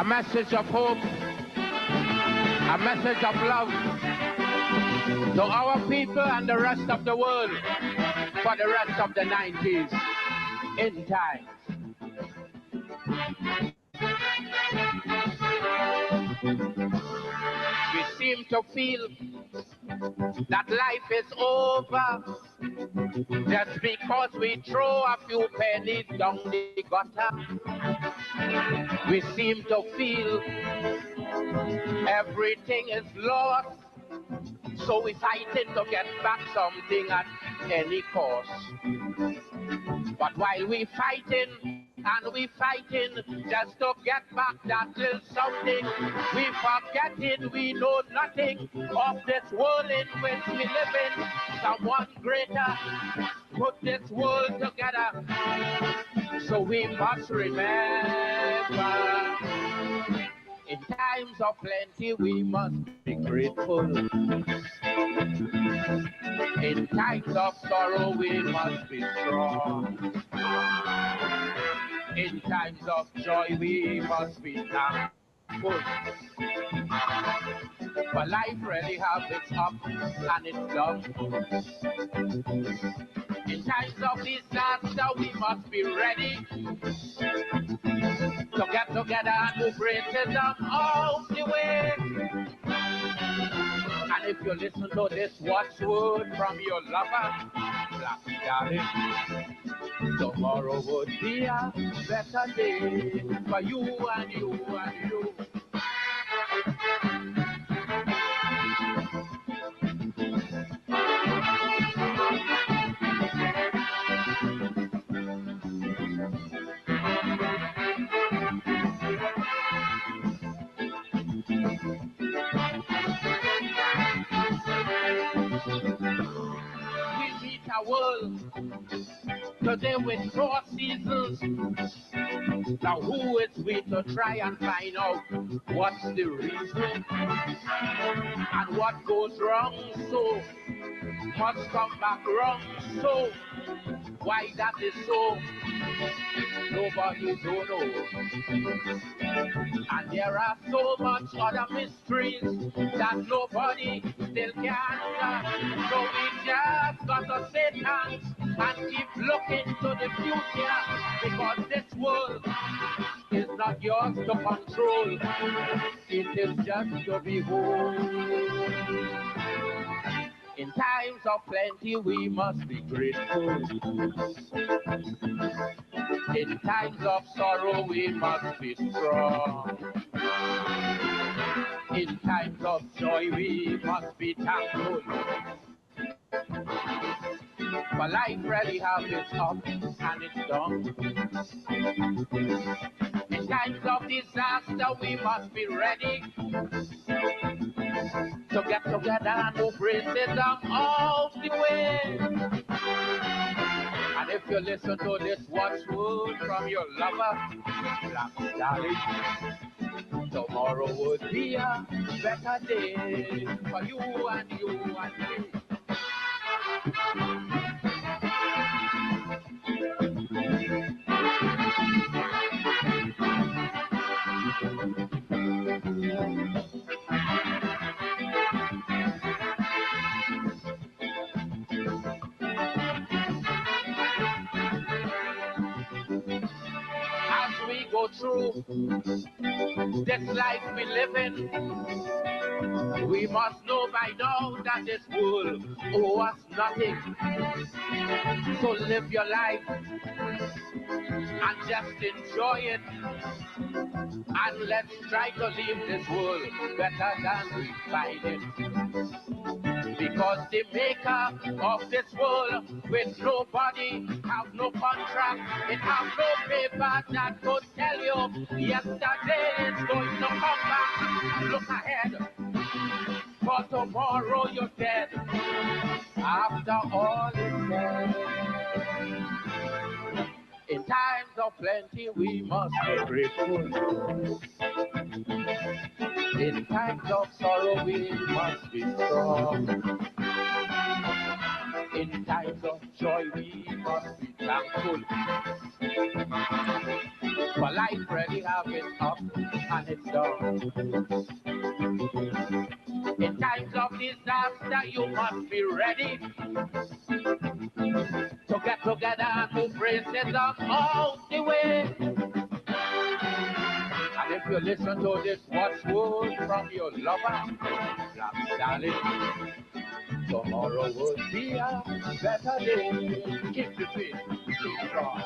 message of hope, a message of love to our people and the rest of the world for the rest of the 90s. In time. We seem to feel that life is over just because we throw a few pennies down the gutter. We seem to feel everything is lost, so we fighting to get back something at any cost. But while we fighting and we fighting just to get back that little something, we forgetting we know nothing of this world in which we live in. Someone greater put this world together, so we must remember. In times of plenty, we must be grateful. In times of sorrow, we must be strong. In times of joy, we must be thankful. But life really has its up and its down. In times of disaster, we must be ready to get together and move racism out the way. And if you listen to this watchword from your lover, Black darling, tomorrow would be a better day for you and you and you. We meet a world today with 4 seasons. Now who is we to try and find out what's the reason and what goes wrong, so must come back wrong, so why that is so nobody don't know. And there are so much other mysteries that nobody still can answer. So we just gotta sit thanks and keep looking to the future, because this world is not yours to control, it is just to behold. In times of plenty, we must be grateful. In times of sorrow, we must be strong. In times of joy, we must be thankful. For life really has its up and its down. In times of disaster, we must be ready to get together and move racism out the way. And if you listen to this watchword from your lover, Black darling, tomorrow would be a better day for you and you and me. As we go through this life we live in, we must know by now that this world owes us nothing. So live your life and just enjoy it. And let's try to leave this world better than we find it. Because the maker of this world with nobody have no contract, it have no paper that could tell you yesterday is going to come back. Look ahead, for tomorrow you're dead. After all is said, in times of plenty we must be grateful. In times of sorrow we must be strong. In times of joy we must be thankful. For life really have its up and it's done. In times of disaster, you must be ready to get together and move racism out the way. And if you listen to this watchword from your lover, Black Stalin, tomorrow would be a better day. Keep the faith, keep strong.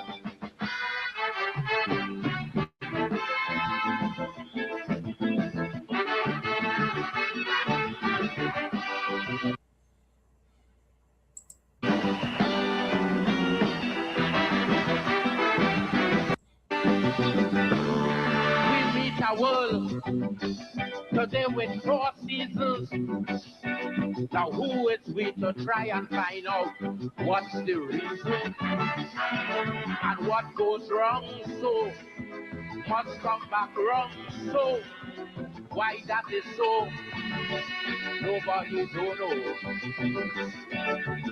We meet a world today with 4 seasons. Now who is we to try and find out what's the reason and what goes wrong? So must come back wrong. So why that is so? Nobody don't know.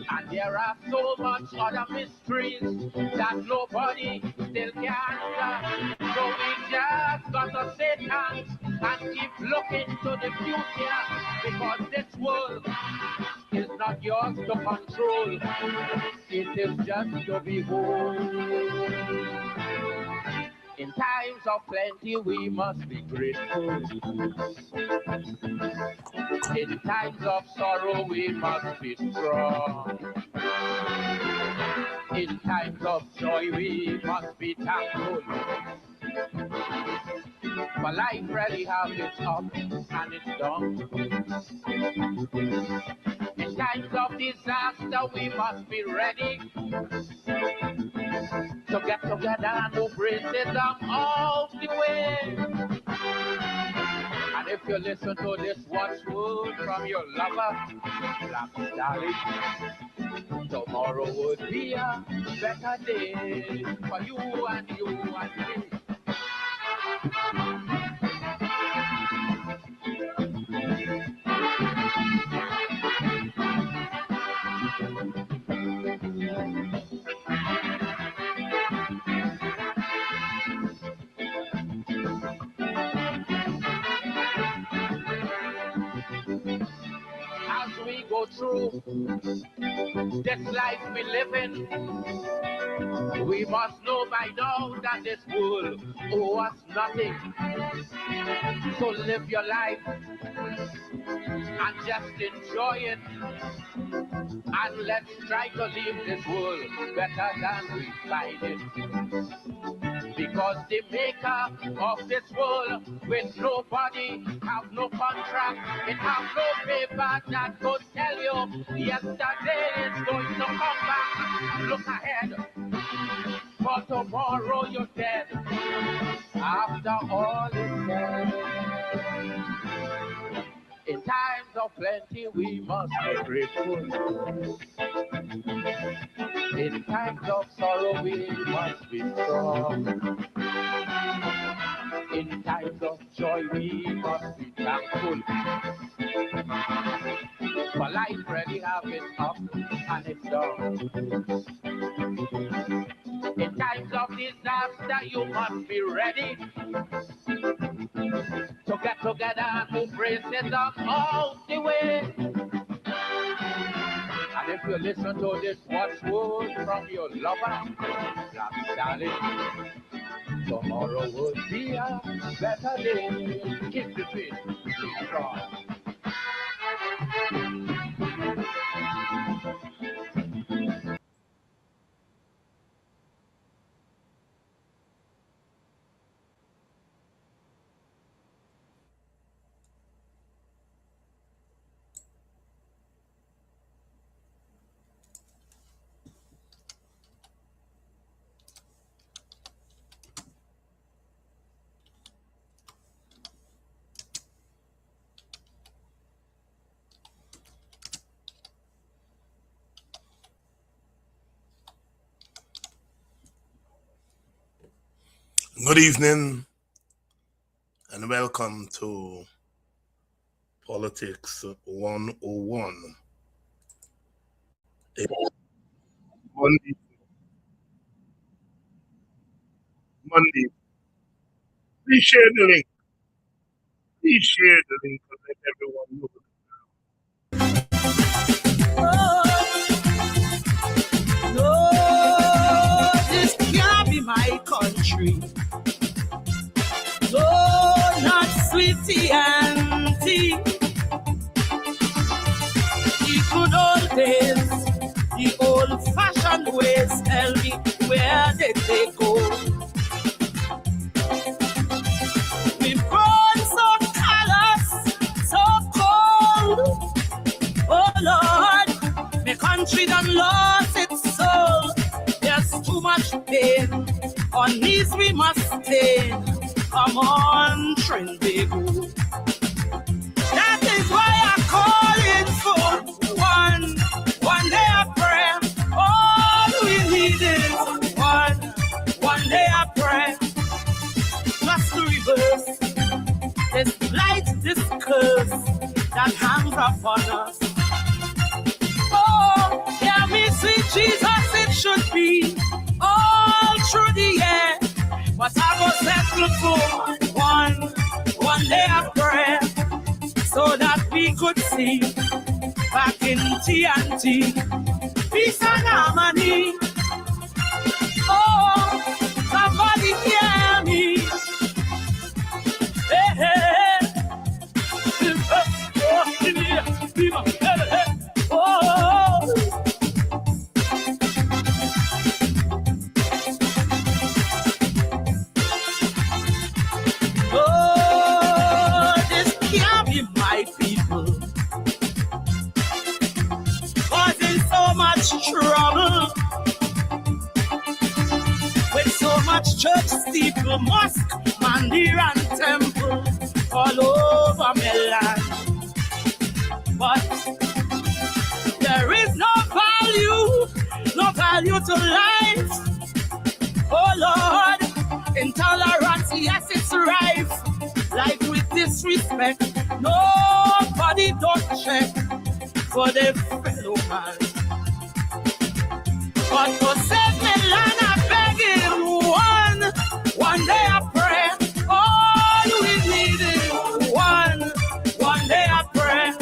And there are so much other mysteries that nobody still can answer. So we just gotta sit thanks and keep looking to the future, because this world is not yours to control. It is just to behold. In times of plenty, we must be grateful. In times of sorrow, we must be strong. In times of joy, we must be thankful. For life really has its up and its down. In times of disaster, we must be ready to get together and move racism out the way. And if you listen to this watchword from your lover, Black Stalin, tomorrow would be a better day for you and you and me. As we go through this life we live in, we must know by now that this world owes us nothing. So live your life and just enjoy it. And let's try to leave this world better than we find it. Because the maker of this world with nobody have no contract, it have no paper that could tell you yesterday is going to come back. Look ahead, for tomorrow you're dead. After all is said, in times of plenty we must be grateful. In times of sorrow we must be strong. In times of joy we must be thankful. For life really have its up and its down. In times of disaster you must be ready to get together and move racism out the way. And if you listen to this watchword from your lover, Black Stalin, tomorrow would be a better day. Keep the faith, keep strong. Good evening and welcome to Politics 101. Monday, Monday. Please share the link. Please share the link and let everyone know. No, this can't be my country. No, not sweetie auntie. The good old days, the old-fashioned ways, tell me where did they go? We've grown so callous, so cold. Oh Lord, the country done lost its soul. There's too much pain, on knees we must stay. Come on, Trinbago. That is why I'm calling for one day of prayer. All we need is one day of prayer. Just to reverse this blight, this curse that hangs upon us. Oh, hear me, sweet Jesus, it should be all through the year. But I go settle for one day of prayer, so that we could see back in TNT, peace and harmony. Oh, somebody hear me. Hey, hey, hey. Oh, this can't be my people, causing so much trouble, with so much church steeple, mosque, mandir and temple all over my land. But there is no value to life. Oh Lord, intolerance, yes, it's rife. Life with disrespect, nobody don't check for their fellow man. But to save me land, I'm begging one day of prayer. All we need is one day of prayer,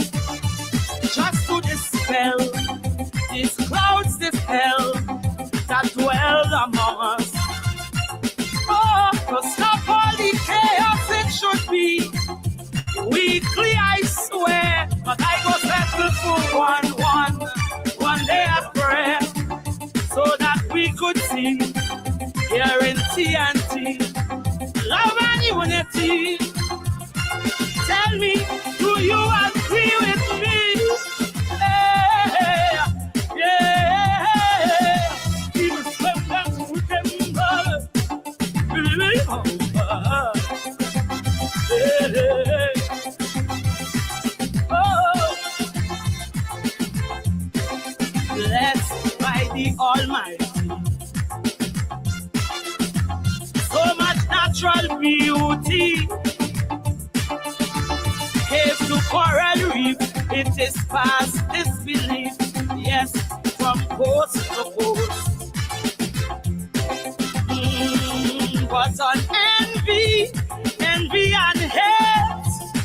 just to dispel these clouds, this hell that dwell among us. Oh, to stop all the chaos, it should be weekly, I swear. But I go settle for one day of prayer, so that we could see here in TNT love and unity. Tell me, do you agree with me? Blessed by the Almighty, so much natural beauty. Cave to coral reef, it is past disbelief. Yes, from coast to coast. But on envy and hate,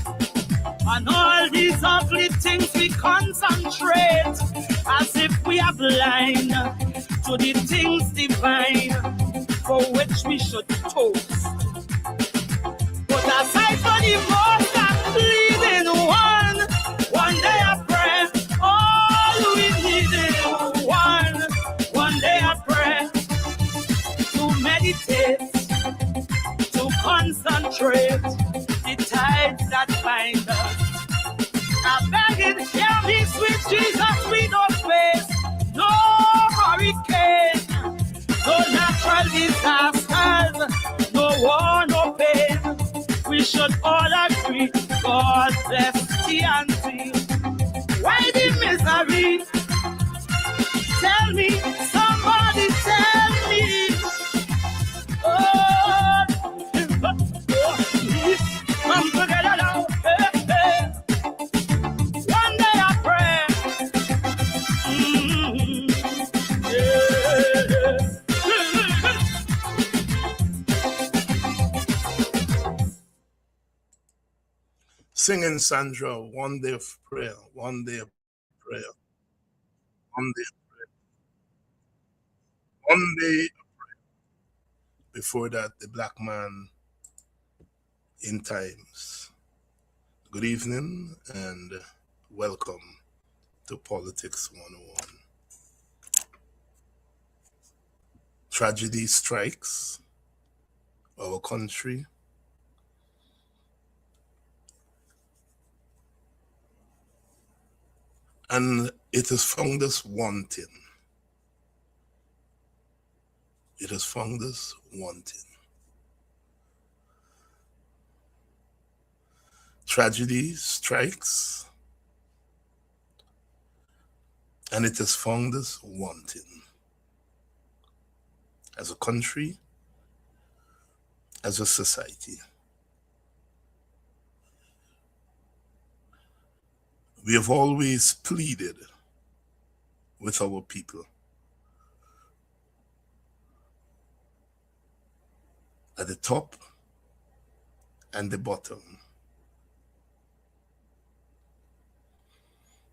on all these ugly things we concentrate, as if we are blind to the things divine for which we should toast. But aside from the most that pleading one day of prayer, all we need is one day of prayer, to meditate, to concentrate the tides that bind us. I beg it, hear me, sweet Jesus, we don't face no hurricane, no natural disasters, no war, no pain. We should all agree, God bless TNT. Why the misery? Tell me, somebody tell me. Oh, come together now. Hey, hey. One day I pray. singing, Sandra, one day of prayer, one day of prayer, one day, one day. Before that, the black man in times. Good evening and welcome to Politics 101. Tragedy strikes our country. And it has found us wanting. It has found us wanting. Tragedy strikes, and it has found us wanting. As a country, as a society. We have always pleaded with our people at the top and the bottom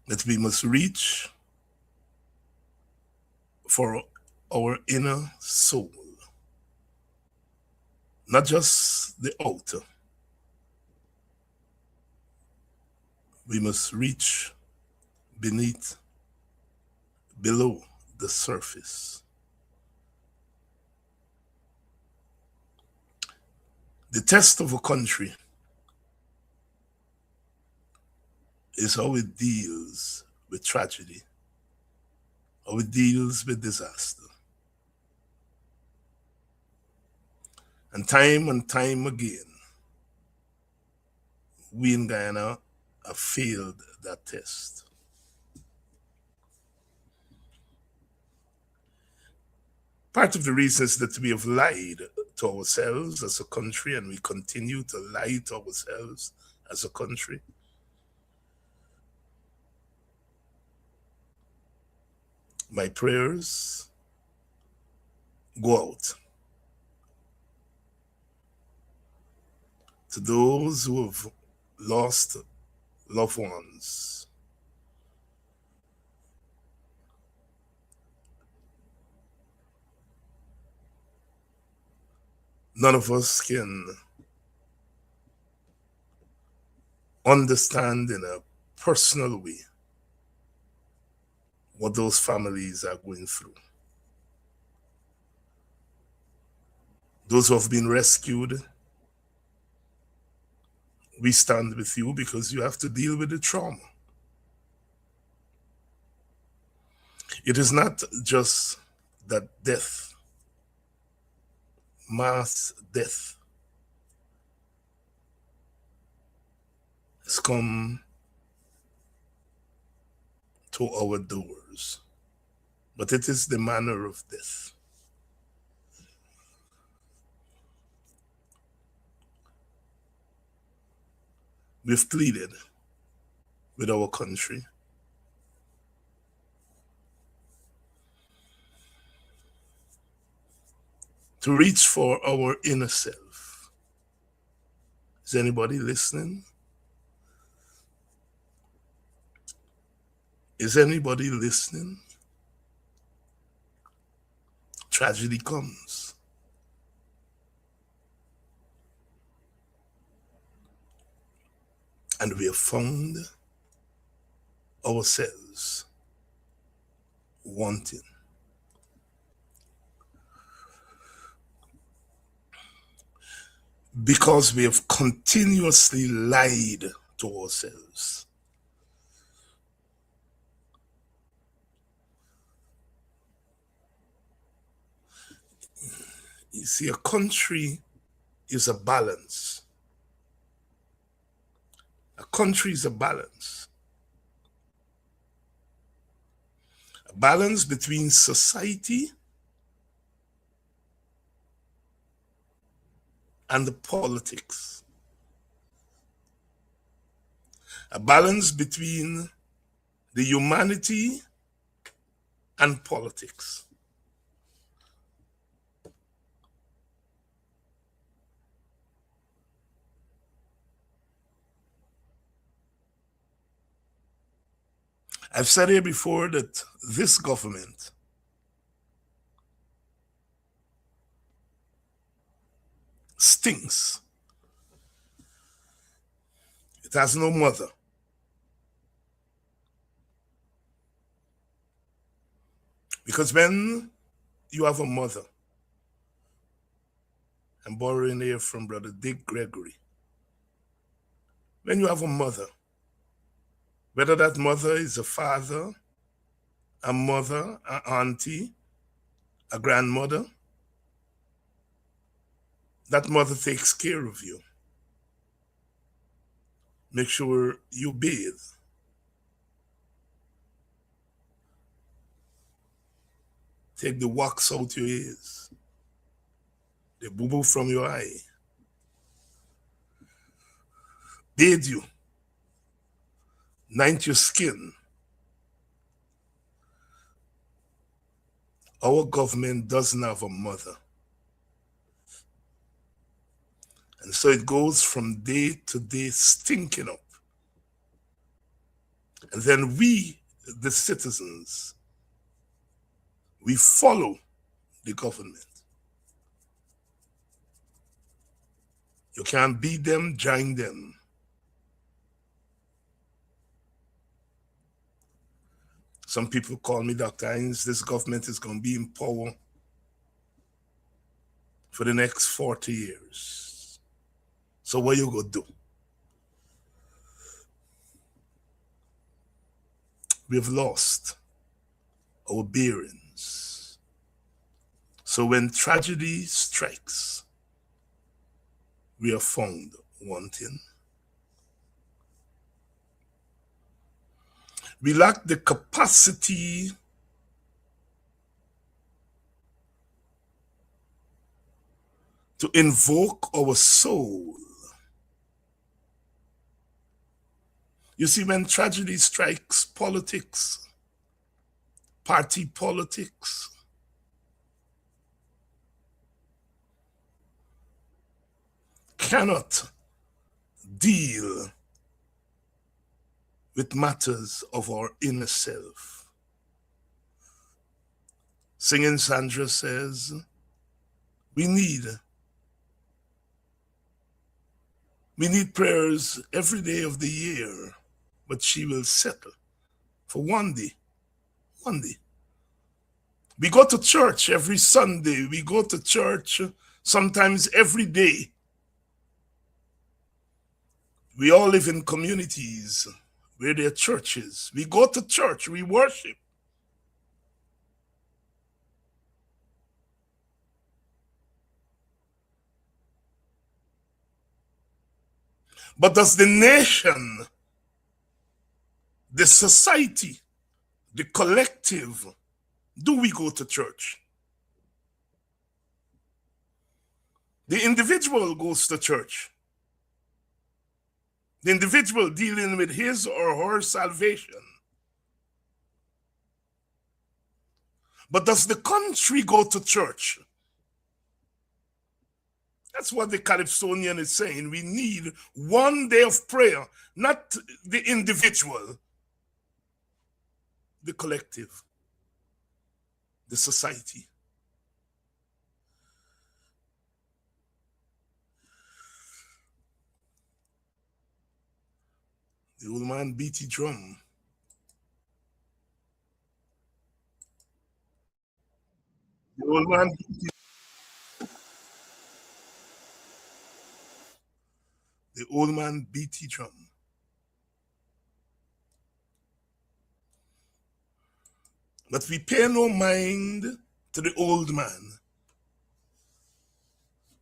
that we must reach for our inner soul, not just the outer. We must reach below the surface. The test of a country is how it deals with tragedy, how it deals with disaster. And time again, we in Guyana have failed that test. Part of the reason is that we have lied to ourselves as a country, and we continue to lie to ourselves as a country. My prayers go out to those who have lost loved ones. None of us can understand in a personal way what those families are going through. Those who have been rescued, we stand with you because you have to deal with the trauma. It is not just that death, mass death, has come to our doors, but it is the manner of death. We've pleaded with our country to reach for our inner self. Is anybody listening? Is anybody listening? Tragedy comes. And we have found ourselves wanting. Because we have continuously lied to ourselves. You see, a country is a balance. A country is a balance. A balance between society and the politics. A balance between the humanity and politics. I've said here before that this government stinks. It has no mother. Because when you have a mother, I'm borrowing here from Brother Dick Gregory, when you have a mother, whether that mother is a father, a mother, an auntie, a grandmother, that mother takes care of you. Make sure you bathe. Take the wax out your ears, the boo-boo from your eye. Bathe you. Anoint your skin. Our government doesn't have a mother. And so it goes from day to day stinking up. And then we, the citizens, we follow the government. You can't beat them, join them. Some people call me Dr. Hines. This government is going to be in power for the next 40 years. So what you going to do? We have lost our bearings. So when tragedy strikes, we are found wanting. We lack the capacity to invoke our soul. You see, when tragedy strikes, politics, party politics, cannot deal with matters of our inner self. Singing Sandra says, we need prayers every day of the year, but she will settle for one day. One day. We go to church every Sunday. We go to church sometimes every day. We all live in communities where there are churches. We go to church, we worship. But does the nation, the society, the collective, do we go to church? The individual goes to church. The individual dealing with his or her salvation. But does the country go to church? That's what the Calypsonian is saying. We need one day of prayer, not the individual, the collective, the society. The old man beat the drum. The old man beat the old man beat the drum. But we pay no mind to the old man.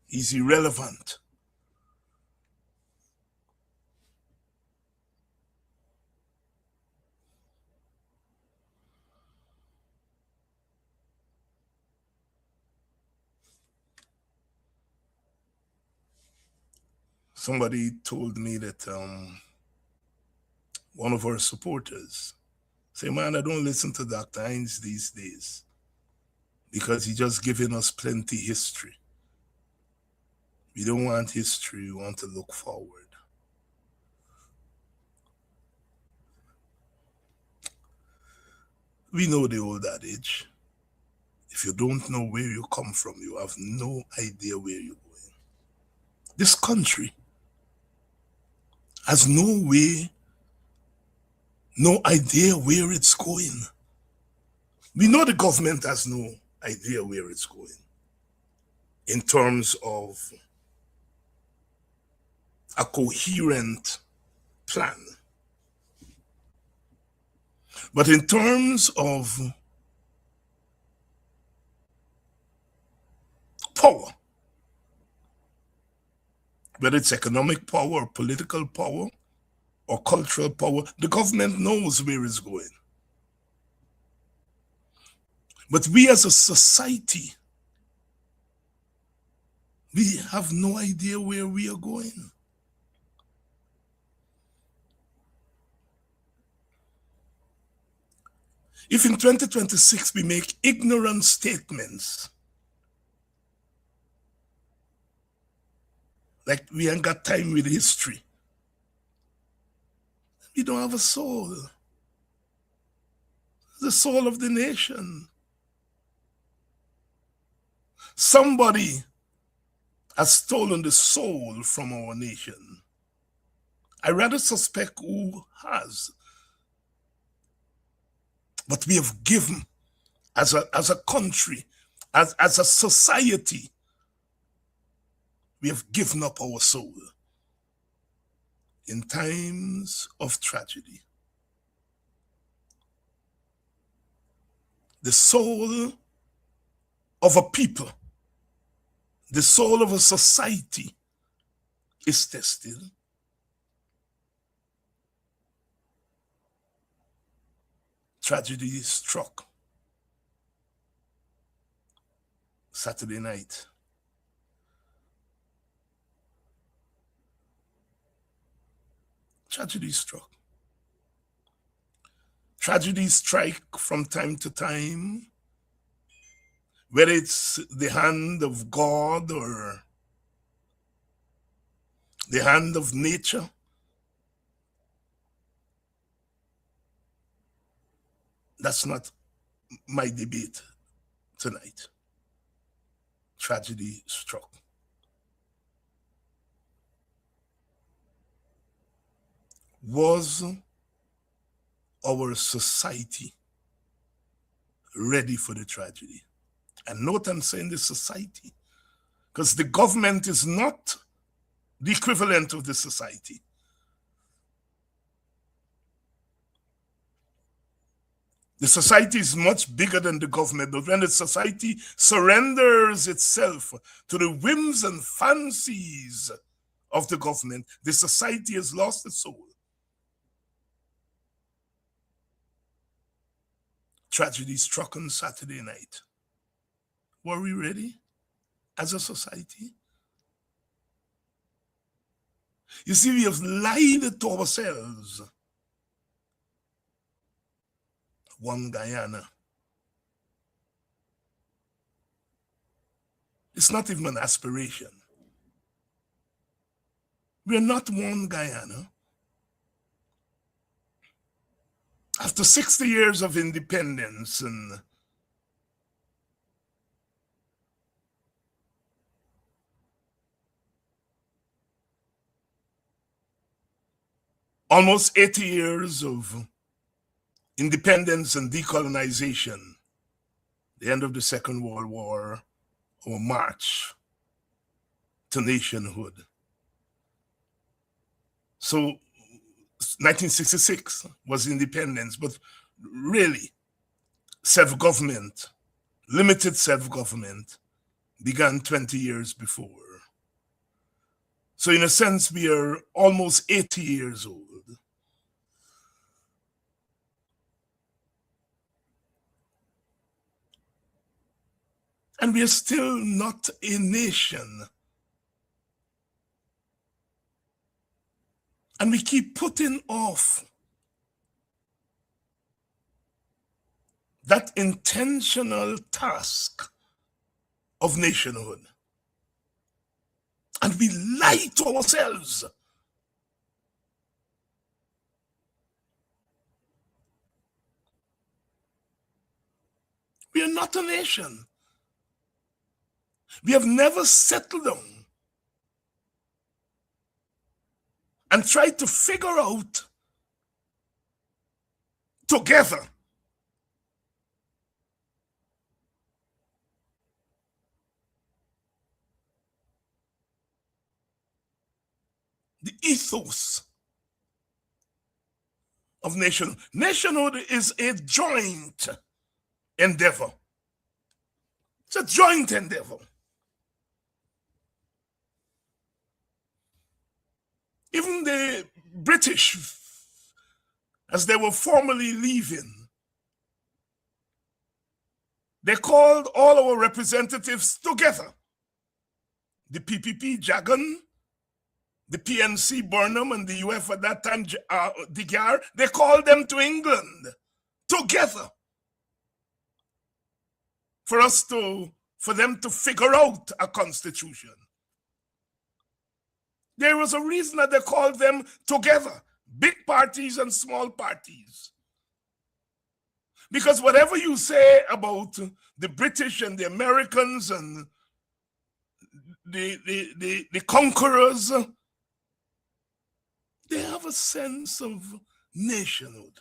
He's irrelevant. Somebody told me that one of our supporters say, man, I don't listen to Dr. Hines these days because he's just giving us plenty history. We don't want history, we want to look forward. We know the old adage. If you don't know where you come from, you have no idea where you're going. This country has no way, no idea where it's going. We know the government has no idea where it's going in terms of a coherent plan. But in terms of power, whether it's economic power or political power or cultural power, the government knows where it's going. But we as a society, we have no idea where we are going. If in 2026 we make ignorant statements, like we ain't got time with history, we don't have a soul. The soul of the nation. Somebody has stolen the soul from our nation. I rather suspect who has. But we have given, as a country, as a society, we have given up our soul in times of tragedy. The soul of a people, the soul of a society is tested. Tragedy struck Saturday night. Tragedy struck. Tragedies strike from time to time, whether it's the hand of God or the hand of nature. That's not my debate tonight. Tragedy struck. Was our society ready for the tragedy? And note I'm saying the society, because the government is not the equivalent of the society. The society is much bigger than the government, but when the society surrenders itself to the whims and fancies of the government, the society has lost its soul. Tragedy struck on Saturday night. Were we ready as a society? You see, we have lied to ourselves. One Guyana. It's not even an aspiration. We're not one Guyana. After 60 years of independence and almost 80 years of independence and decolonization, the end of the Second World War, our march to nationhood. So 1966 was independence, but really self-government, limited self-government, began 20 years before. So in a sense, we are almost 80 years old. And we are still not a nation. And we keep putting off that intentional task of nationhood. And we lie to ourselves. We are not a nation. We have never settled down and tried to figure out together the ethos of nationhood. Nationhood is a joint endeavor. It's a joint endeavor. Even the British, as they were formerly leaving, they called all our representatives together. The PPP, Jagan, the PNC, Burnham, and the UF at that time, De Geer, they called them to England together for them to figure out a constitution. There was a reason that they called them together, big parties and small parties. Because whatever you say about the British and the Americans and the conquerors, they have a sense of nationhood.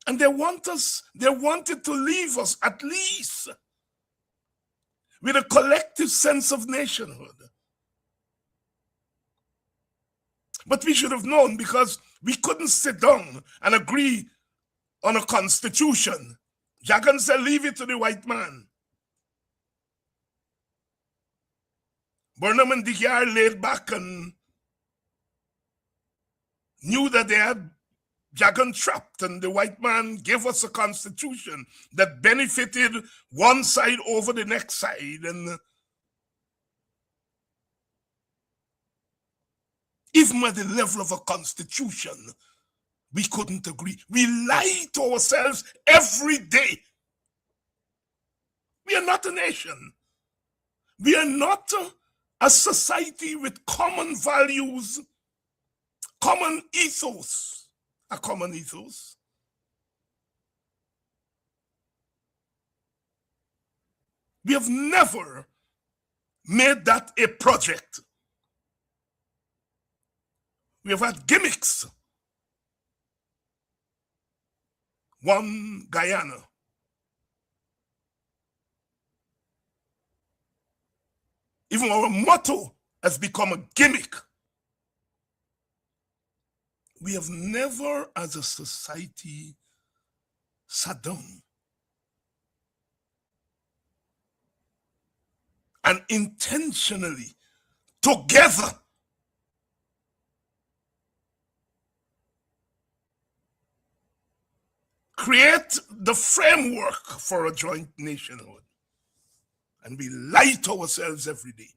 And they wanted to leave us at least with a collective sense of nationhood. But we should have known, because we couldn't sit down and agree on a constitution. Jagan said, leave it to the white man. Burnham and De Geer laid back and knew that they had Jagan trapped, and the white man gave us a constitution that benefited one side over the next side. And even at the level of a constitution, we couldn't agree. We lie to ourselves every day. We are not a nation. We are not a society with common values, common ethos. A common ethos. We have never made that a project. We have had gimmicks. One Guyana. Even our motto has become a gimmick. We have never, as a society, sat down and intentionally, together, create the framework for a joint nationhood. And we lie to ourselves every day.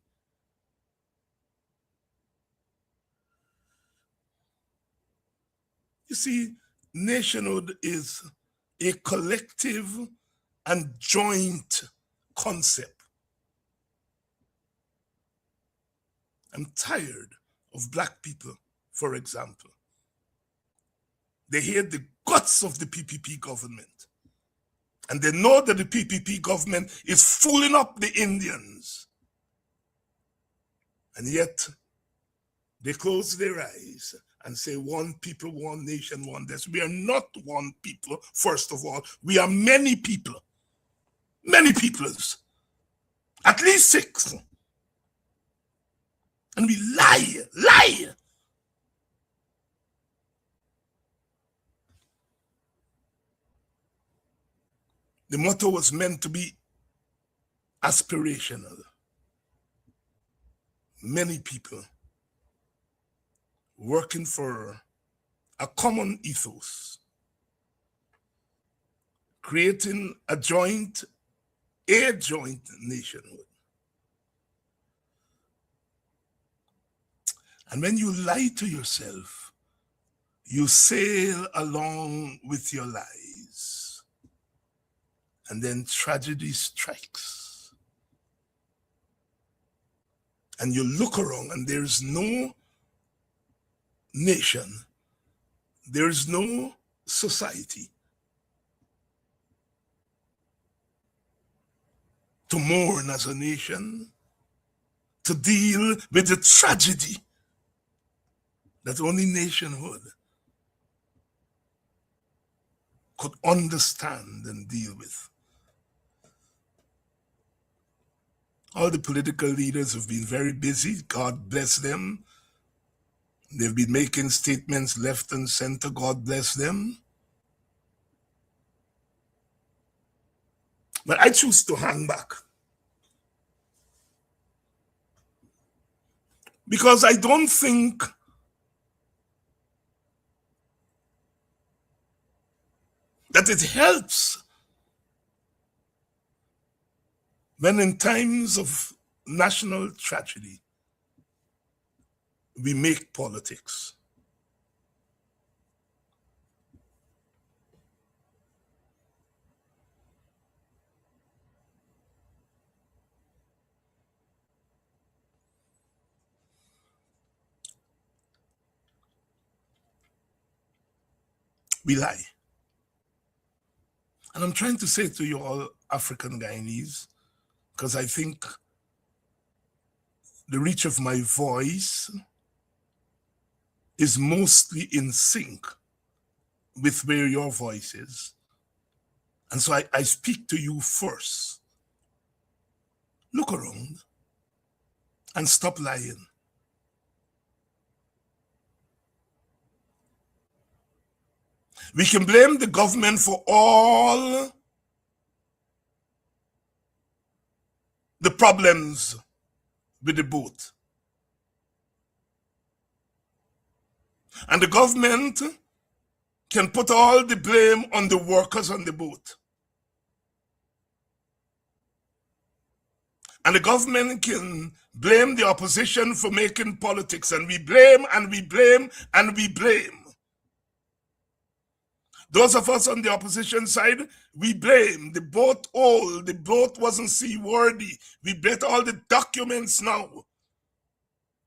You see, nationhood is a collective and joint concept. I'm tired of black people, for example. They hear the guts of the PPP government, and they know that the PPP government is fooling up the Indians. And yet, they close their eyes and say, one people, one nation, one destiny. We are not one people, first of all. We are many people. Many peoples. At least 6. And we lie. The motto was meant to be aspirational. Many people working for a common ethos, creating a joint nationhood. And when you lie to yourself, you sail along with your lies. And then tragedy strikes. And you look around and there's no nation, there's no society to mourn as a nation, to deal with the tragedy that only nationhood could understand and deal with. All the political leaders have been very busy. God bless them. They've been making statements left and center. God bless them. But I choose to hang back. Because I don't think that it helps when in times of national tragedy, we make politics. We lie. And I'm trying to say to you all African Guyanese, because I think the reach of my voice is mostly in sync with where your voice is. And so I speak to you first. Look around and stop lying. We can blame the government for all the problems with the boat. And the government can put all the blame on the workers on the boat. And the government can blame the opposition for making politics. And we blame and we blame and we blame. Those of us on the opposition side, we blame. The boat old, the boat wasn't seaworthy. We bet all the documents now.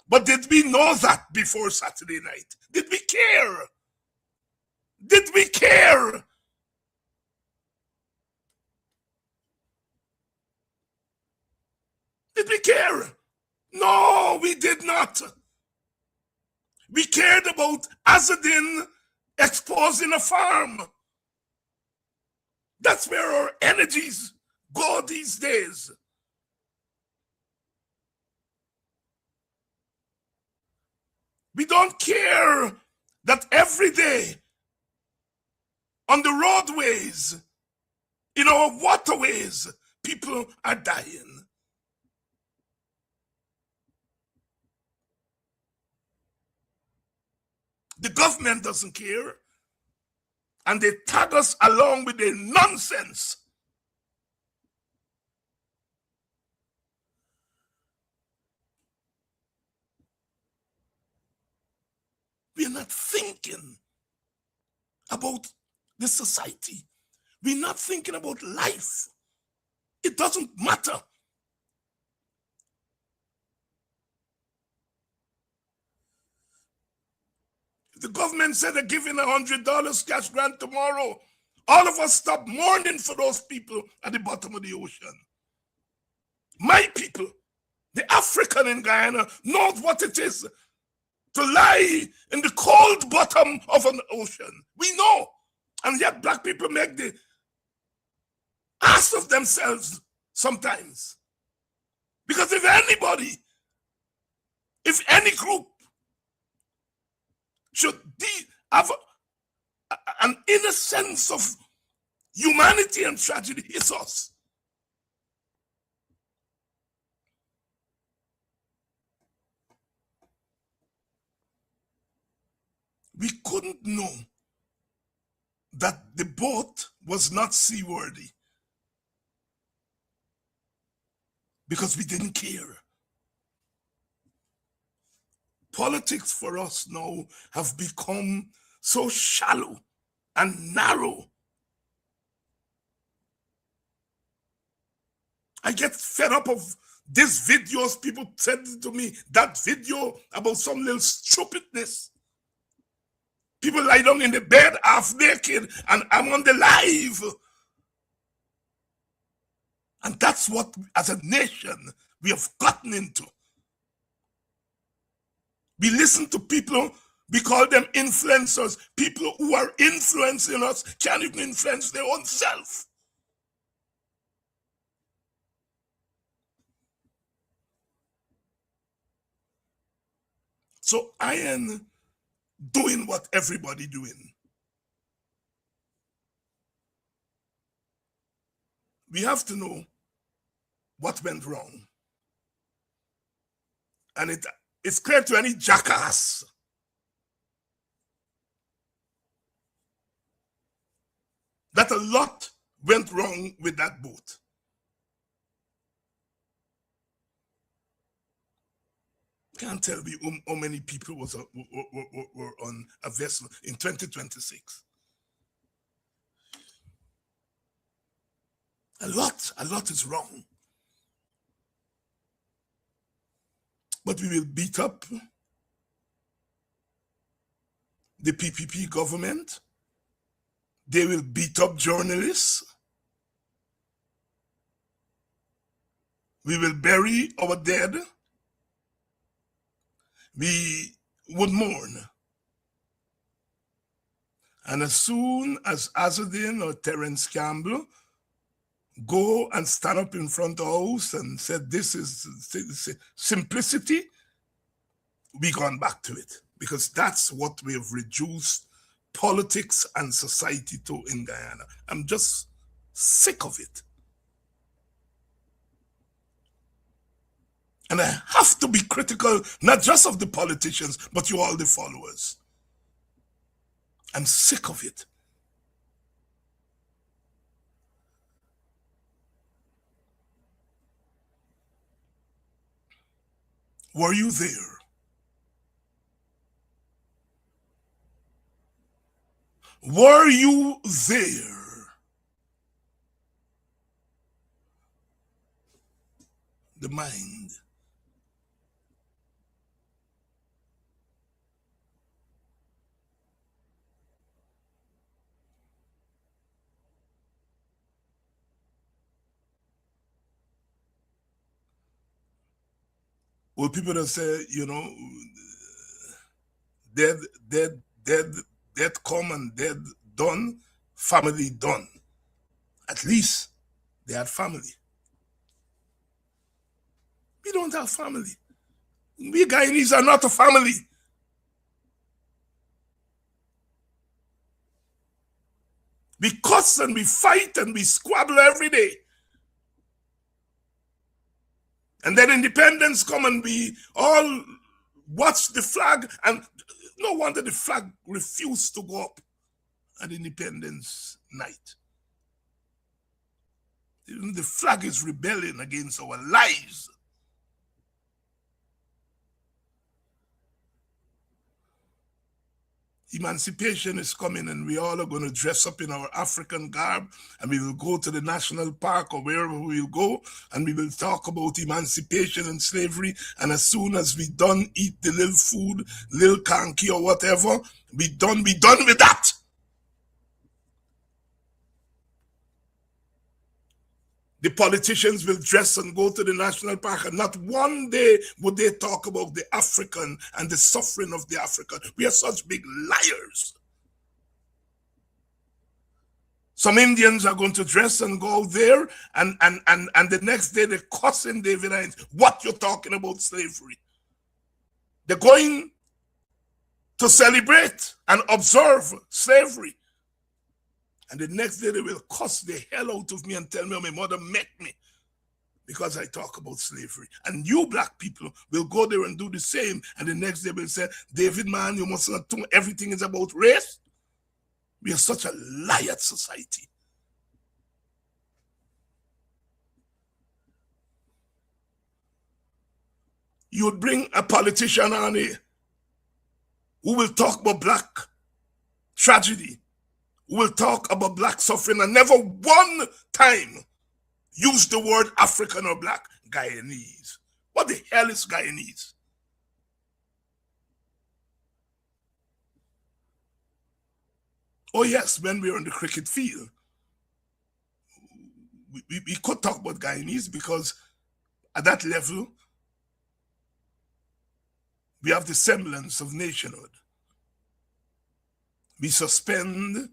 But did we know that before Saturday night? Did we care? Did we care? Did we care? No, we did not. We cared about Azzedine exposing a farm. That's where our energies go these days. We don't care that every day on the roadways, in our waterways, people are dying. The government doesn't care. And they tag us along with their nonsense. We are not thinking about the society. We're not thinking about life. It doesn't matter. The government said they're giving $100 cash grant tomorrow. All of us stop mourning for those people at the bottom of the ocean. My people, the African in Guyana, knows what it is to lie in the cold bottom of an ocean. We know. And yet black people make the ass of themselves sometimes. Because if anybody, if any group should have an inner sense of humanity and tragedy, it's us. We couldn't know that the boat was not seaworthy because we didn't care. Politics for us now have become so shallow and narrow. I get fed up of these videos. People said to me, that video about some little stupidness. People lie down in the bed half naked and I'm on the live. And that's what, as a nation, we have gotten into. We listen to people, we call them influencers. People who are influencing us can't even influence their own self. So I am doing what everybody doing. We have to know what went wrong. And it's clear to any jackass that a lot went wrong with that boat. Can't tell me how many people were on a vessel in 2026. A lot is wrong. But we will beat up the PPP government. They will beat up journalists. We will bury our dead. We would mourn. And as soon as Azadin or Terence Campbell go and stand up in front of the house and said, this is simplicity, we gone back to it. Because that's what we have reduced politics and society to in Guyana. I'm just sick of it. And I have to be critical, not just of the politicians, but you all the followers. I'm sick of it. Were you there? Were you there? The mind. Well, people that say, you know, dead come and dead done, family done. At least they had family. We don't have family. We Guyanese are not a family. We cuss and we fight and we squabble every day. And then independence come and we all watch the flag, and no wonder the flag refused to go up at Independence night. Even the flag is rebelling against our lives. Emancipation is coming, and we all are going to dress up in our African garb, and we will go to the national park or wherever we will go, and we will talk about emancipation and slavery. And as soon as we done eat the little food, little kanki or whatever, we done with that. The politicians will dress and go to the national park, and not one day would they talk about the African and the suffering of the African. We are such big liars. Some Indians are going to dress and go there, and the next day they're cussing David Hines. What you're talking about slavery? They're going to celebrate and observe slavery. And the next day they will cuss the hell out of me and tell me how my mother met me because I talk about slavery. And you black people will go there and do the same. And the next day will say, David, man, you must not think everything is about race. We are such a liar society. You would bring a politician on here who will talk about black tragedy, will talk about black suffering, and never one time use the word African or black. Guyanese. What the hell is Guyanese? Oh yes, when we're on the cricket field, we could talk about Guyanese because at that level, we have the semblance of nationhood. We suspend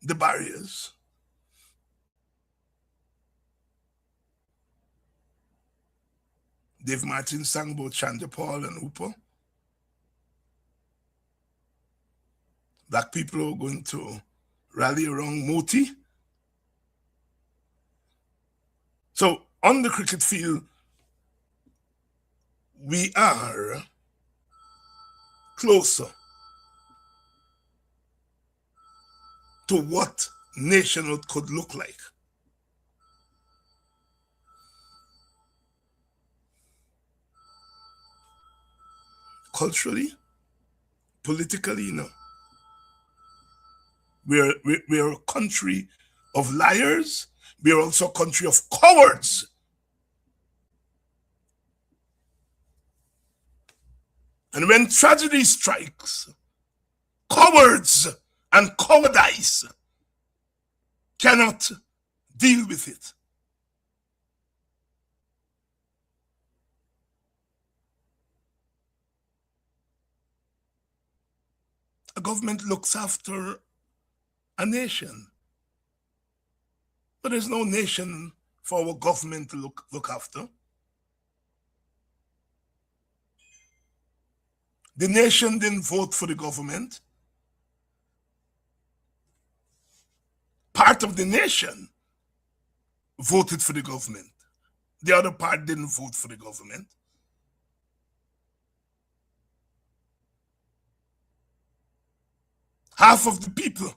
the barriers. Dave Martin sang about Chandra Paul and Hooper. Black people are going to rally around Moti. So on the cricket field, we are closer to what nationhood could look like. Culturally, politically, no. We're a country of liars. We're also a country of cowards. And when tragedy strikes, cowards and cowardice cannot deal with it. A government looks after a nation, but there's no nation for our government to look after. The nation didn't vote for the government. Part of the nation voted for the government. The other part didn't vote for the government. Half of the people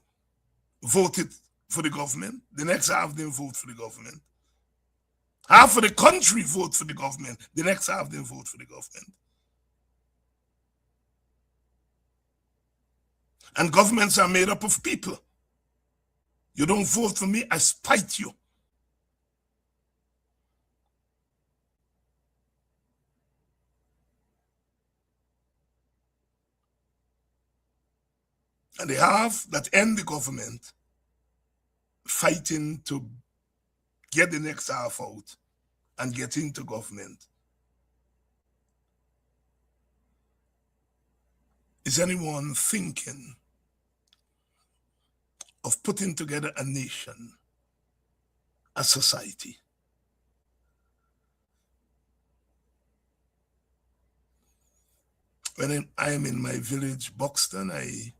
voted for the government. The next half didn't vote for the government. Half of the country voted for the government. The next half didn't vote for the government. And governments are made up of people. You don't vote for me, I spite you. And they have that end the government fighting to get the next half out and get into government. Is anyone thinking of putting together a nation, a society? When I am in my village, Buxton, I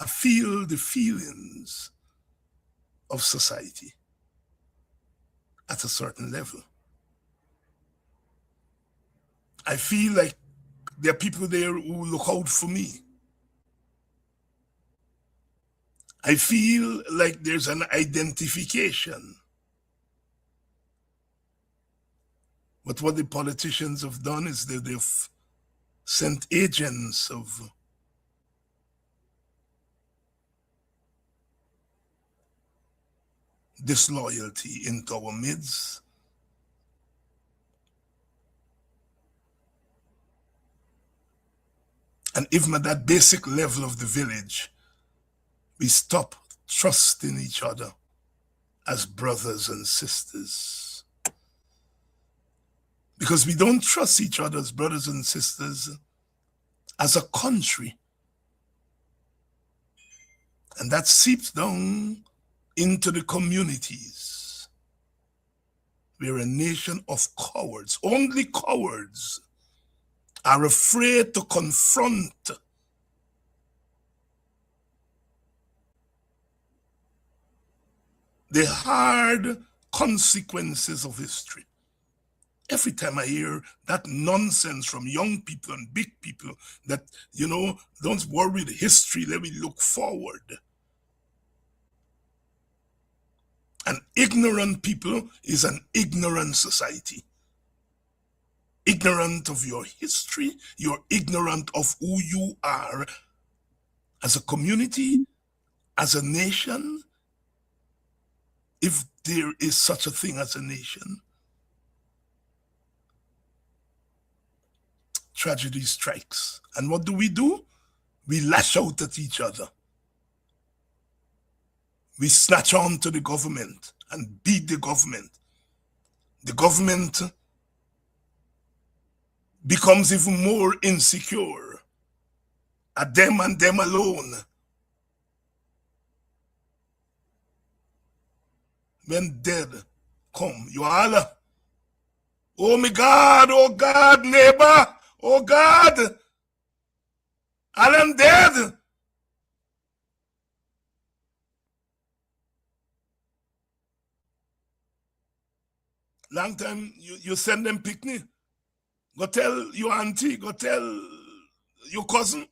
feel the feelings of society at a certain level. I feel like there are people there who look out for me. I feel like there's an identification. But what the politicians have done is that they've sent agents of disloyalty into our midst. And even at that basic level of the village, we stop trusting each other as brothers and sisters. Because we don't trust each other as brothers and sisters as a country. And that seeps down into the communities. We're a nation of cowards. Only cowards are afraid to confront the hard consequences of history. Every time I hear that nonsense from young people and big people that, don't worry the history, let me look forward. An ignorant people is an ignorant society. Ignorant of your history, you're ignorant of who you are as a community, as a nation, if there is such a thing as a nation. Tragedy strikes. And what do? We lash out at each other. we snatch on to the government and beat the government becomes even more insecure at them and them alone. When death come, you holler, oh my God, oh God, neighbor, oh God, I am dead. Long time you send them picnic. Go tell your auntie, go tell your cousin.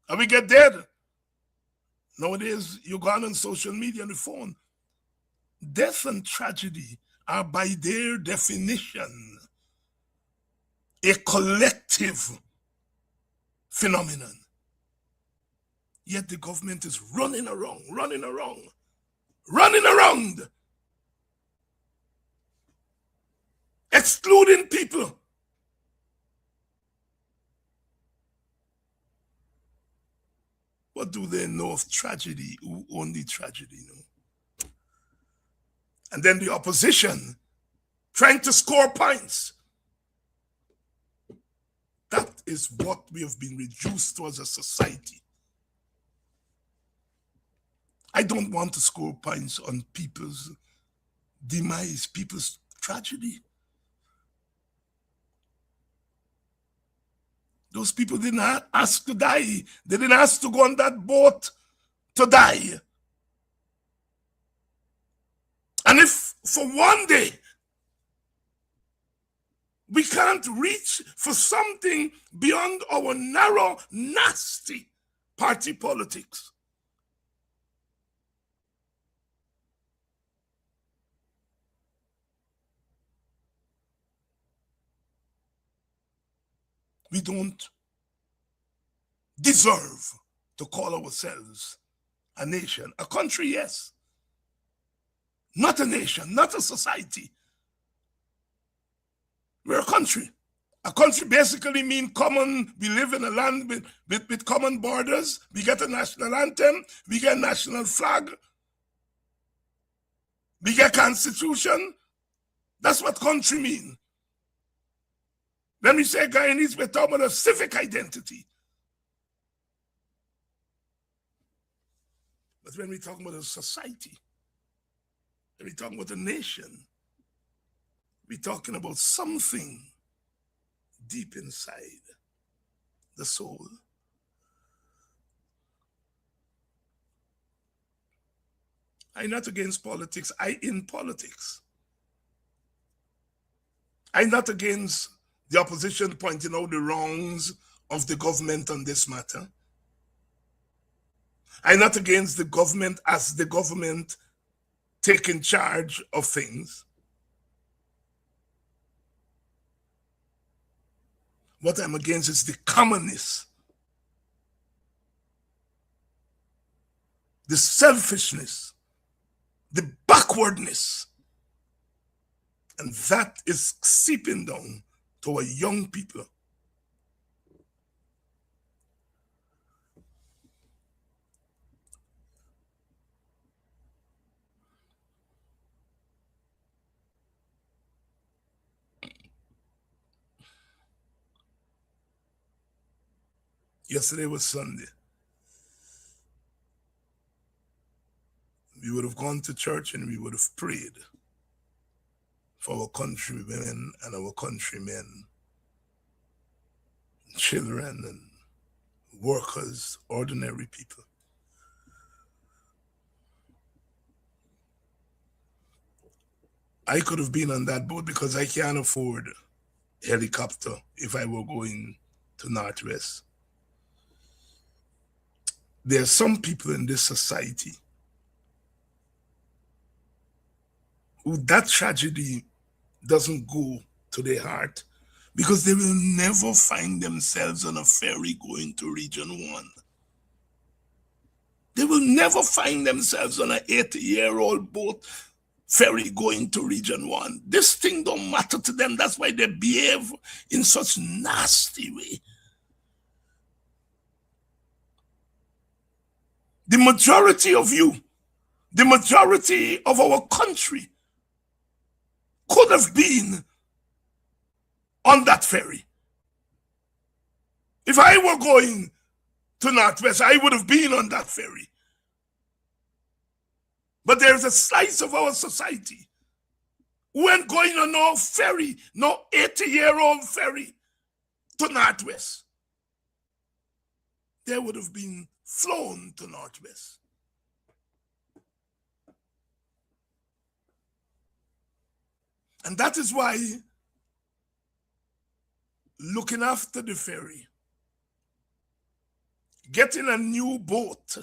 And we get dead. Nowadays, you go on social media and the phone. Death and tragedy are by their definition a collective phenomenon. Yet the government is running around, excluding people. What do they know of tragedy? Who only tragedy know? And then the opposition trying to score points. That is what we have been reduced to as a society. I don't want to score points on people's demise, people's tragedy. Those people didn't ask to die. They didn't ask to go on that boat to die. And if for one day we can't reach for something beyond our narrow, nasty party politics, we don't deserve to call ourselves a nation. A country, yes. Not a nation, not a society. We're a country. A country basically means common, we live in a land with common borders. We get a national anthem, we get a national flag, we get constitution. That's what country means. When we say Guyanese, we're talking about a civic identity. But when we talk about a society, when we talk about a nation, we're talking about something deep inside the soul. I'm not against politics. I'm in politics. I'm not against the opposition pointing out the wrongs of the government on this matter. I'm not against the government as the government taking charge of things. What I'm against is the commonness, the selfishness, the backwardness. And that is seeping down to our young people. Yesterday was Sunday. We would have gone to church and we would have prayed for our countrywomen and our countrymen, children and workers, ordinary people. I could have been on that boat because I can't afford a helicopter if I were going to Northwest. There are some people in this society who that tragedy doesn't go to their heart because they will never find themselves on a ferry going to Region 1. They will never find themselves on an 80-year-old boat ferry going to Region 1. This thing don't matter to them. That's why they behave in such nasty way. the majority of you, the majority of our country could have been on that ferry. If I were going to Northwest, I would have been on that ferry. But there's a slice of our society who ain't going on no ferry, no 80-year-old ferry to Northwest. They would have been flown to Northwest. And that is why looking after the ferry, getting a new boat,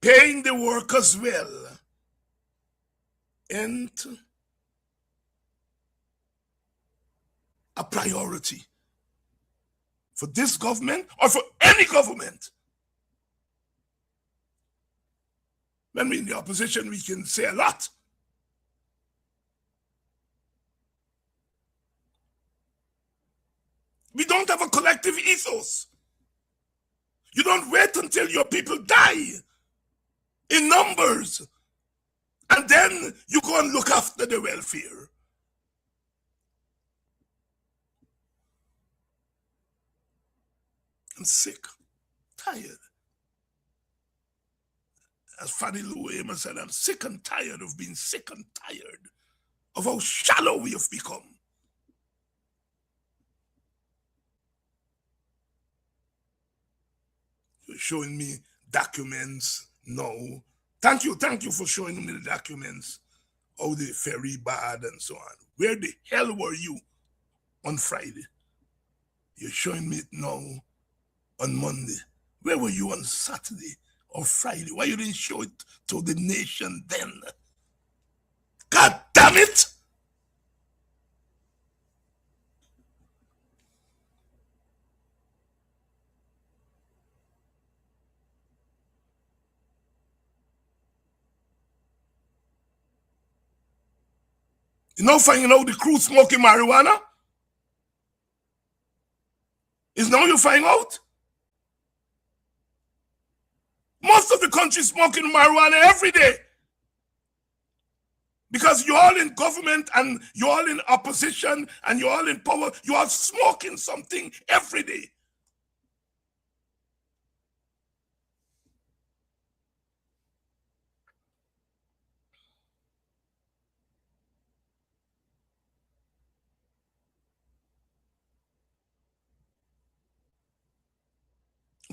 paying the workers well, and a priority for this government or for any government. When we're in the opposition, we can say a lot. We don't have a collective ethos. You don't wait until your people die in numbers, and then you go and look after the welfare. I'm sick, tired. As Fannie Lou Hamer said, I'm sick and tired of being sick and tired of how shallow we have become. You're showing me documents. No. Thank you for showing me the documents. Oh, the ferry bad and so on. Where the hell were you on Friday? You're showing me it now on Monday. Where were you on Saturday or Friday? Why you didn't show it to the nation then? God damn it! You know, finding out the crew smoking marijuana? Is now you find out? Most of the country smoking marijuana every day. Because you're all in government and you're all in opposition and you're all in power. You are smoking something every day.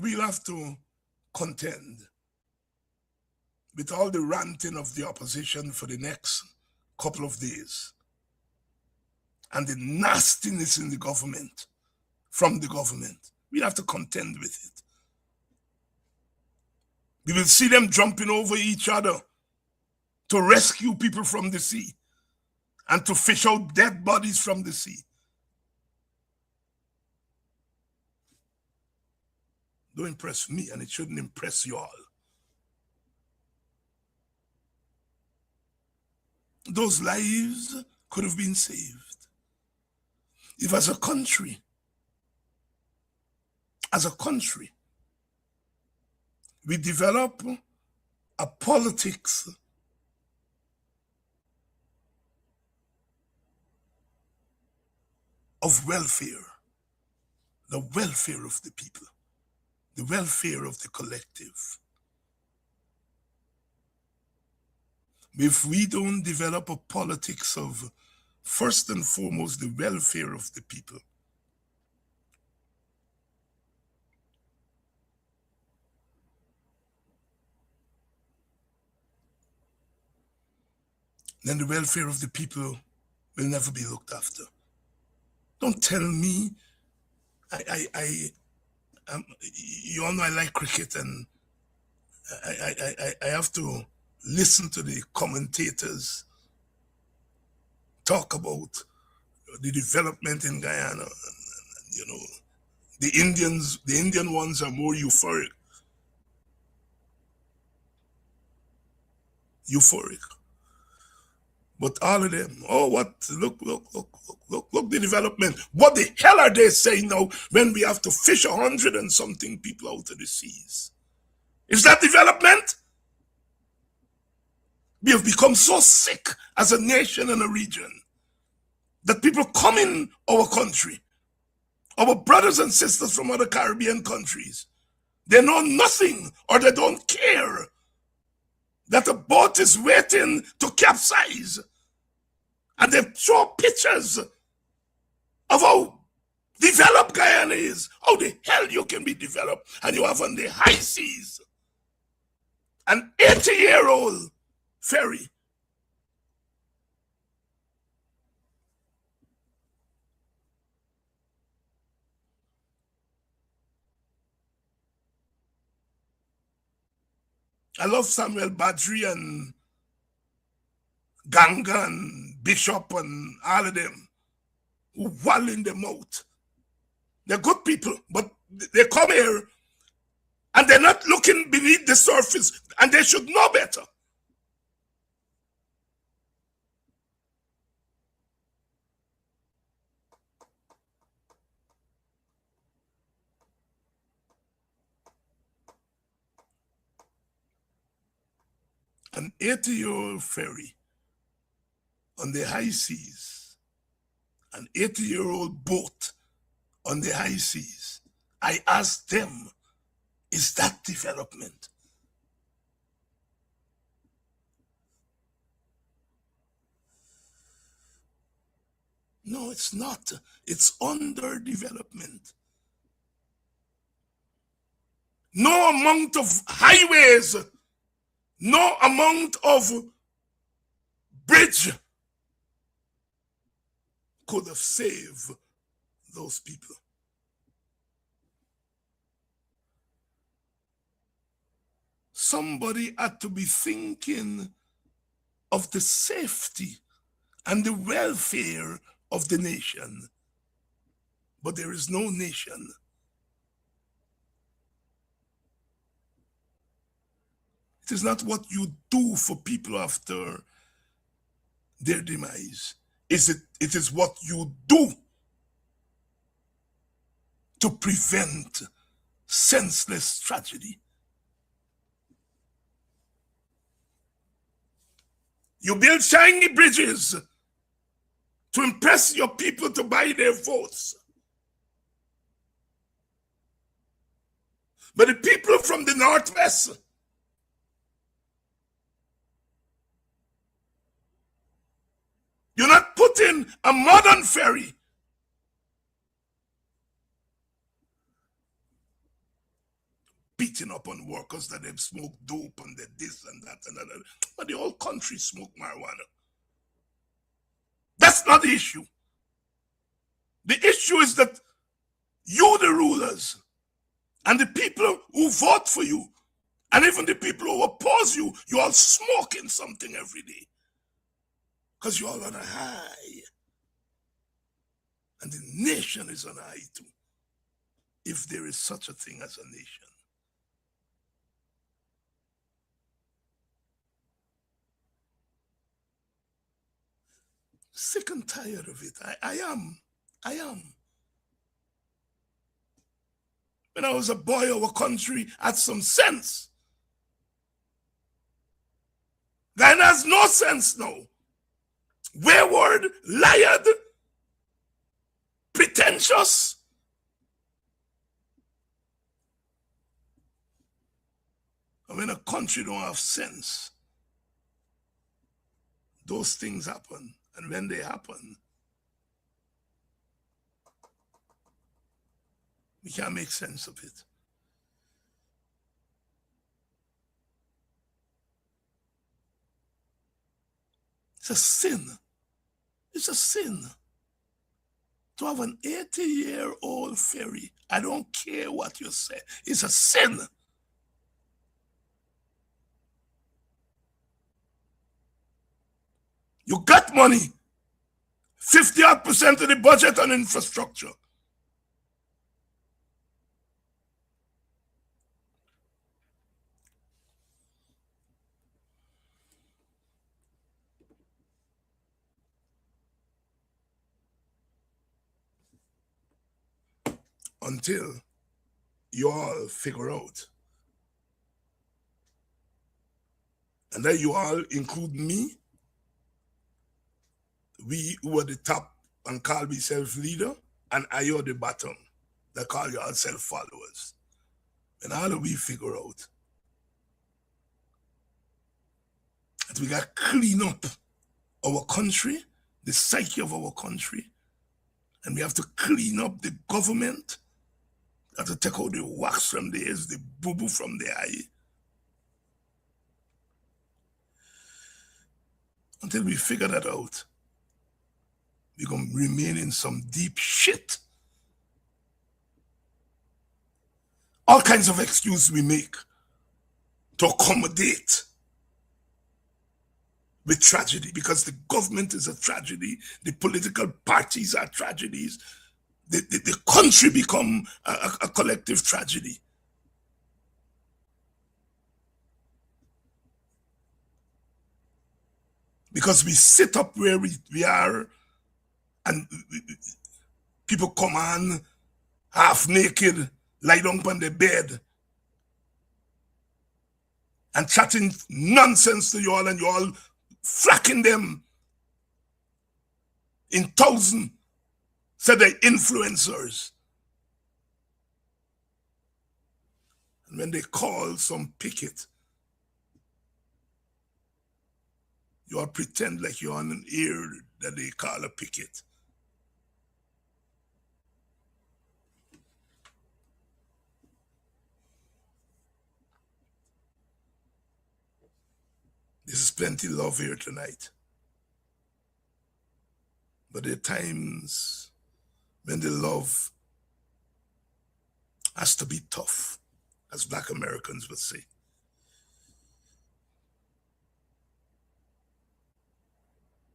We'll have to contend with all the ranting of the opposition for the next couple of days and the nastiness in the government, from the government. We'll have to contend with it. We will see them jumping over each other to rescue people from the sea and to fish out dead bodies from the sea. Don't impress me, and it shouldn't impress you all. Those lives could have been saved if as a country, we develop a politics of welfare, the welfare of the people, the welfare of the collective. If we don't develop a politics of, first and foremost, the welfare of the people, then the welfare of the people will never be looked after. Don't tell me, you all know I like cricket, and I have to listen to the commentators talk about the development in Guyana. You know, the Indian ones are more euphoric. But all of them, oh, what, look the development. What the hell are they saying now when we have to fish 100 and something people out of the seas? Is that development? We have become so sick as a nation and a region that people come in our country, our brothers and sisters from other Caribbean countries, they know nothing or they don't care that a boat is waiting to capsize. And they show pictures of how developed Guyana is, how the hell you can be developed, and you have on the high seas an 80-year-old ferry. I love Samuel Badri and Ganga and Bishop and all of them who wall in them out. They're good people, but they come here and they're not looking beneath the surface, and they should know better. An 80-year-old ferry on the high seas, an 80-year-old boat on the high seas. I asked them, is that development? No, it's not. It's underdevelopment. No amount of highways, no amount of bridge could have saved those people. Somebody had to be thinking of the safety and the welfare of the nation. But there is no nation. It is not what you do for people after their demise. It is what you do to prevent senseless tragedy. You build shiny bridges to impress your people to buy their votes. But the people from the Northwest, you're not putting a modern ferry beating up on workers that they've smoked dope and that this and that and that. But the whole country smoke marijuana. That's not the issue. The issue is that you, the rulers, and the people who vote for you, and even the people who oppose you, you all smoking something every day. Because you're all on a high. And the nation is on a high too. If there is such a thing as a nation. Sick and tired of it. I am. When I was a boy, our country had some sense. Guyana has no sense now. Wayward, lied, pretentious. And when a country don't have sense, those things happen. And when they happen, we can't make sense of it. It's a sin. It's a sin to have an 80-year-old ferry. I don't care what you say. It's a sin. You got money. 50% of the budget on infrastructure. Until you all figure out And then you all include me. We who are the top and call me self-leader, and I are the bottom that call you all self-followers. And how do we figure out that we got to clean up our country, the psyche of our country, and we have to clean up the government, have to take out the wax from the ears, the boo-boo from the eye. Until we figure that out, we're going to remain in some deep shit. All kinds of excuses we make to accommodate with tragedy, because the government is a tragedy, the political parties are tragedies, the country become a collective tragedy. Because we sit up where we are, and people come on half naked, lie down on the bed, and chatting nonsense to you all, and you all flacking them in thousands, said they're influencers. And when they call some picket, you all pretend like you're on an ear that they call a picket. There's plenty of love here tonight. But there are times when the love has to be tough, as Black Americans would say.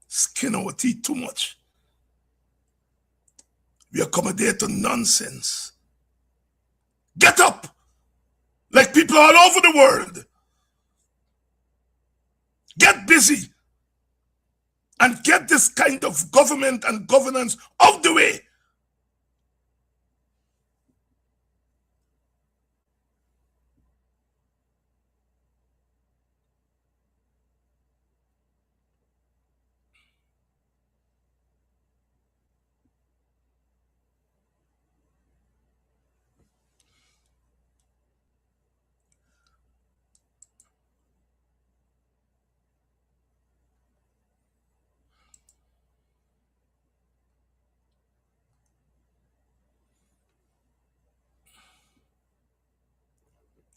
Skin our teeth too much. We accommodate to nonsense. Get up! Like people all over the world. Get busy and get this kind of government and governance out the way.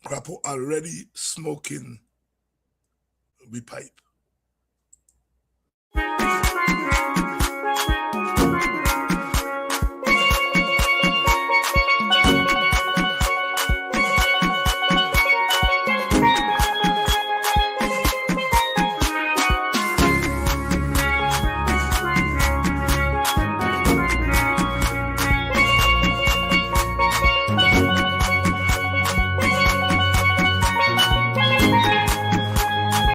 Crapo already smoking we pipe.